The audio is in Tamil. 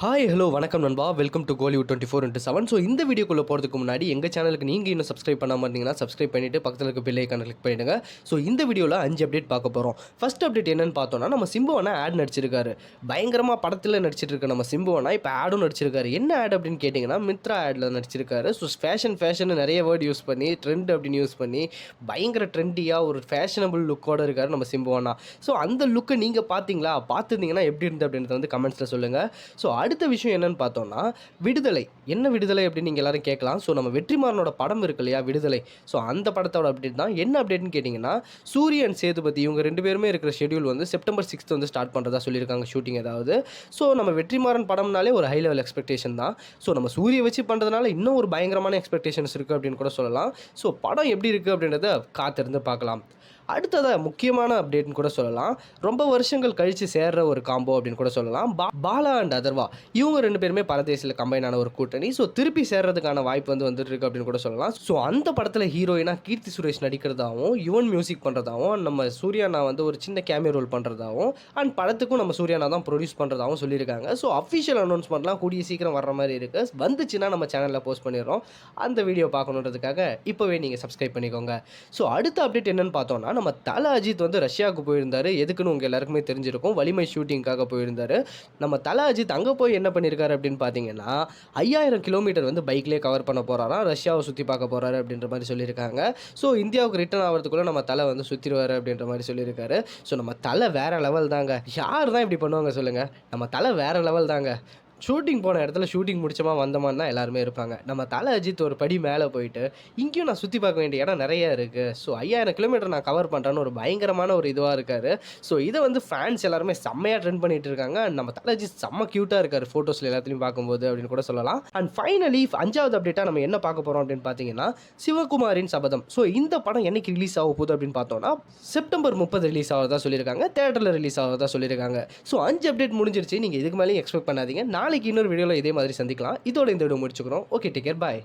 ஹாய் ஹலோ வணக்கம் நண்பா, welcome to Kollywood 24x7. So இந்த வீடியோக்குள்ளே போகிறதுக்கு முன்னாடி எங்கள் சேனலுக்கு நீங்கள் இன்னும் சப்ஸ்கிரைப் பண்ணாமல் இருந்தீங்கன்னா சப்ஸ்கிரைப் பண்ணிவிட்டு பக்கத்தில் இருக்க பெல் ஐக்கானை கிளிக் பண்ணிவிடுங்க. ஸோ இந்த வீடியோவில் 5 அப்டேட் பார்க்க போகிறோம். ஃபர்ஸ்ட் அப்டேட் என்னன்னு பார்த்தோன்னா, நம்ம சிம்புவனா ஆட் நடிச்சிருக்காரு. பயங்கரமாக படத்தில் நடிச்சிட்டு இருக்க நம்ம சிம்புவனா இப்போ ஆடும் நடிச்சிருக்காரு. என்ன ஆட் அப்படின்னு கேட்டிங்கன்னா, மித்ரா ஆடில் நடிச்சிருக்காரு. ஸோ ஃபேஷன் நிறைய வேர்ட் யூஸ் பண்ணி ட்ரெண்ட் அப்படின்னு யூஸ் பண்ணி பயங்கர ட்ரெண்டியாக ஒரு ஃபேஷனபிள் லுக்கோடு இருக்கார் நம்ம சிம்புவனா. ஸோ அந்த லுக்கை நீங்கள் பார்த்தீங்களா, பார்த்துருந்தீங்கன்னா எப்படி இருந்து அப்படின்றத வந்து கமெண்ட்ஸில் சொல்லுங்கள். ஸோ அடுத்த விஷயம் என்னன்னு பார்த்தோம்னா, விடுதலை. என்ன விடுதலை அப்படின்னு நீங்கள் எல்லாரும் கேட்கலாம். ஸோ நம்ம வெற்றிமாறனோட படம் இருக்கு இல்லையா, விடுதலை. ஸோ அந்த படத்தோட அப்டேட் தான். என்ன அப்டேட்னு கேட்டிங்கன்னா, சூரிய அண்ட் சேதுபதி இவங்க 2 பேருமே இருக்கிற ஷெட்யூல் வந்து செப்டம்பர் 6 வந்து ஸ்டார்ட் பண்ணுறதா சொல்லியிருக்காங்க ஷூட்டிங் ஏதாவது. ஸோ நம்ம வெற்றிமாறன் படம்னாலே ஒரு ஹை லெவல் எக்ஸ்பெக்டேஷன் தான். ஸோ நம்ம சூரிய வச்சு பண்ணுறதுனால இன்னும் ஒரு பயங்கரமான எக்ஸ்பெக்டேஷன்ஸ் இருக்குது அப்படின்னு கூட சொல்லலாம். ஸோ படம் எப்படி இருக்குது அப்படின்றத காத்திருந்து பார்க்கலாம். அடுத்ததாக முக்கியமான அப்டேட்னு கூட சொல்லலாம். ரொம்ப வருஷங்கள் கழித்து சேர்ற ஒரு காம்போ அப்படின்னு கூட சொல்லலாம். பாலா அண்ட் அதர்வா இவங்க 2 பேருமே பரதேசில் கம்பைன் ஆன ஒரு கூட்டணி. ஸோ திருப்பி சேர்றதுக்கான வாய்ப்பு வந்துட்டு இருக்கு அப்படின்னு கூட சொல்லலாம். ஸோ அந்த படத்தில் ஹீரோயினாக கீர்த்தி சுரேஷ் நடிக்கிறதாகவும், யுவன் மியூசிக் பண்ணுறதாகவும், நம்ம சூர்யானா வந்து ஒரு சின்ன கேமியோ ரோல் பண்ணுறதாகவும், அண்ட் படத்துக்கும் நம்ம சூர்யானா தான் ப்ரொடியூஸ் பண்ணுறதாகவும் சொல்லியிருக்காங்க. ஸோ அஃபிஷியல் அனௌன்ஸ்மெண்ட்லாம் கூடிய சீக்கிரம் வர்ற மாதிரி இருக்குது. வந்துச்சுன்னா நம்ம சேனலில் போஸ்ட் பண்ணிடுறோம். அந்த வீடியோ பார்க்கணுன்றதுக்காக இப்போவே நீங்கள் சப்ஸ்கிரைப் பண்ணிக்கோங்க. ஸோ அடுத்த அப்டேட் என்னன்னு பார்த்தோம்னா, நம்ம தல அஜித் வந்து ரஷ்யாவுக்கு போயிருந்தாரு. எதுக்குன்னு உங்கள் எல்லாருக்குமே தெரிஞ்சிருக்கும். வலிமை ஷூட்டிங்காக போயிருந்தாரு. நம்ம தல அஜித் அங்கே போய் என்ன பண்ணியிருக்காரு அப்படின்னு பார்த்தீங்கன்னா, 5000 கிலோமீட்டர் வந்து பைக்லேயே கவர் பண்ண போகிறாராம். ரஷ்யாவை சுற்றி பார்க்க போகிறாரு அப்படின்ற மாதிரி சொல்லியிருக்காங்க. ஸோ இந்தியாவுக்கு ரிட்டர்ன் ஆகிறதுக்குள்ளே நம்ம தலை வந்து சுற்றிடுவார் அப்படின்ற மாதிரி சொல்லியிருக்காரு. ஸோ நம்ம தலை வேறு லெவல் தாங்க. யார் தான் இப்படி பண்ணுவாங்க சொல்லுங்கள். நம்ம தலை வேறு லெவல் தாங்க. ஷூட்டிங் போன இடத்துல ஷூட்டிங் முடிச்சோமா வந்தோமான்னு தான் எல்லாருமே இருப்பாங்க. நம்ம தல அஜித் ஒரு படி மேலே போயிட்டு, இங்கேயும் நான் சுற்றி பார்க்க வேண்டிய இடம் நிறைய இருக்குது. ஸோ 5000 கிலோமீட்டர் நான் கவர் பண்ணுறேன்னு ஒரு பயங்கரமான ஒரு இதுவாக இருக்கார். ஸோ இதை வந்து ஃபேன்ஸ் எல்லாருமே செம்மையாக ட்ரெண்ட் பண்ணிட்டு இருக்காங்க. நம்ம தல அஜித் செம்ம க்யூட்டாக இருக்கார் ஃபோட்டோஸில் எல்லாத்துலையும் பார்க்கும்போது அப்படின்னு கூட சொல்லலாம். அண்ட் ஃபைனலி 5வது அப்டேட்டாக நம்ம என்ன பார்க்க போகிறோம் அப்படின்னு பார்த்தீங்கன்னா, சிவகுமாரின் சபதம். ஸோ இந்த படம் என்னைக்கு ரிலீஸ் ஆக போகுது அப்படின்னு பார்த்தோன்னா, செப்டம்பர் 30 ரிலீஸ் ஆகிறதா சொல்லியிருக்காங்க. தேட்டரில் ரிலீஸ் ஆகிறதா சொல்லியிருக்காங்க. ஸோ 5 அப்டேட் முடிஞ்சிருச்சு. நீங்கள் இதுக்கு மேலேயும் எக்ஸ்பெக்ட் பண்ணாதீங்க. நாளைக்கு இன்னொரு வீடியோவில் இதே மாதிரி சந்திக்கலாம். இதோட இந்த வீடியோ முடிச்சுக்கிறோம். ஓகே, டேக் கேர், பாய்.